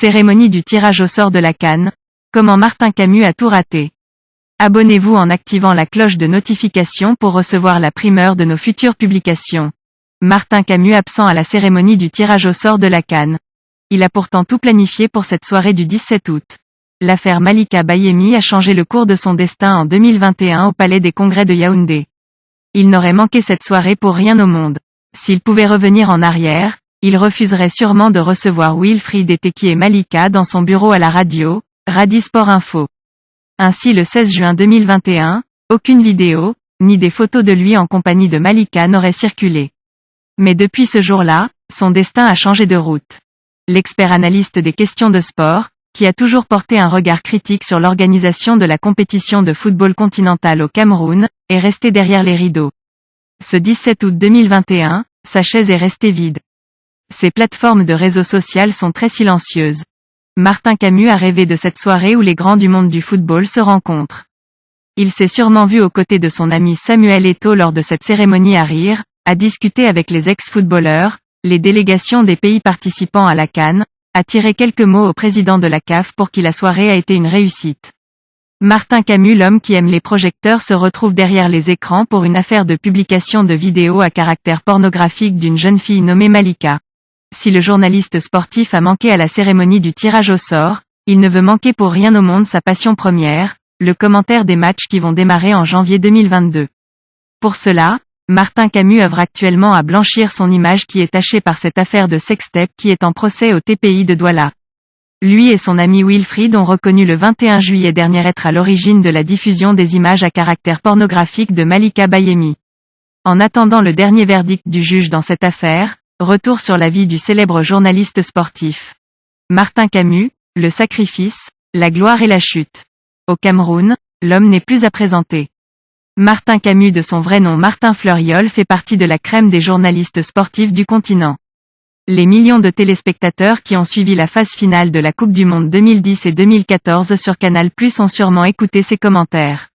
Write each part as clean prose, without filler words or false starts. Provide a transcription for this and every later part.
Cérémonie du tirage au sort de la CAN. Comment Martin Camus a tout raté. Abonnez-vous en activant la cloche de notification pour recevoir la primeur de nos futures publications. Martin Camus absent à la cérémonie du tirage au sort de la CAN. Il a pourtant tout planifié pour cette soirée du 17 août. L'affaire Malika Bayemi a changé le cours de son destin en 2021 au Palais des Congrès de Yaoundé. Il n'aurait manqué cette soirée pour rien au monde. S'il pouvait revenir en arrière, il refuserait sûrement de recevoir Wilfried Eteki et Malika dans son bureau à la radio, Radi Sport Info. Ainsi le 16 juin 2021, aucune vidéo, ni des photos de lui en compagnie de Malika n'auraient circulé. Mais depuis ce jour-là, son destin a changé de route. L'expert analyste des questions de sport, qui a toujours porté un regard critique sur l'organisation de la compétition de football continental au Cameroun, est resté derrière les rideaux. Ce 17 août 2021, sa chaise est restée vide. Ses plateformes de réseaux sociaux sont très silencieuses. Martin Camus a rêvé de cette soirée où les grands du monde du football se rencontrent. Il s'est sûrement vu aux côtés de son ami Samuel Eto'o lors de cette cérémonie à rire, à discuter avec les ex-footballeurs, les délégations des pays participants à la CAN, à tirer quelques mots au président de la CAF pour qui la soirée a été une réussite. Martin Camus, l'homme qui aime les projecteurs, se retrouve derrière les écrans pour une affaire de publication de vidéos à caractère pornographique d'une jeune fille nommée Malika. Si le journaliste sportif a manqué à la cérémonie du tirage au sort, il ne veut manquer pour rien au monde sa passion première, le commentaire des matchs qui vont démarrer en janvier 2022. Pour cela, Martin Camus œuvre actuellement à blanchir son image qui est tachée par cette affaire de sextape qui est en procès au TPI de Douala. Lui et son ami Wilfried ont reconnu le 21 juillet dernier être à l'origine de la diffusion des images à caractère pornographique de Malika Bayemi. En attendant le dernier verdict du juge dans cette affaire, retour sur la vie du célèbre journaliste sportif. Martin Camus, le sacrifice, la gloire et la chute. Au Cameroun, l'homme n'est plus à présenter. Martin Camus, de son vrai nom Martin Fleuriol, fait partie de la crème des journalistes sportifs du continent. Les millions de téléspectateurs qui ont suivi la phase finale de la Coupe du Monde 2010 et 2014 sur Canal+ ont sûrement écouté ses commentaires.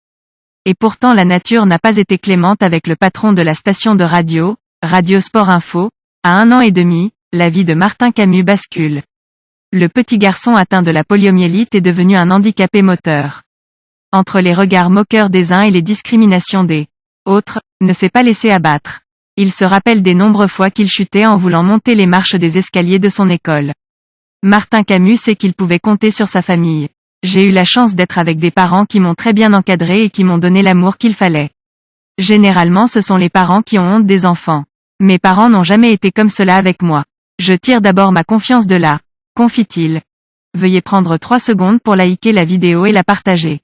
Et pourtant la nature n'a pas été clémente avec le patron de la station de radio, Radio Sport Info. À 1 an et demi, la vie de Martin Camus bascule. Le petit garçon atteint de la poliomyélite est devenu un handicapé moteur. Entre les regards moqueurs des uns et les discriminations des autres, ne s'est pas laissé abattre. Il se rappelle des nombreuses fois qu'il chutait en voulant monter les marches des escaliers de son école. Martin Camus sait qu'il pouvait compter sur sa famille. J'ai eu la chance d'être avec des parents qui m'ont très bien encadré et qui m'ont donné l'amour qu'il fallait. Généralement ce sont les parents qui ont honte des enfants. Mes parents n'ont jamais été comme cela avec moi. Je tire d'abord ma confiance de là, confie-t-il. Veuillez prendre 3 secondes pour liker la vidéo et la partager.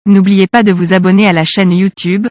N'oubliez pas de vous abonner à la chaîne YouTube,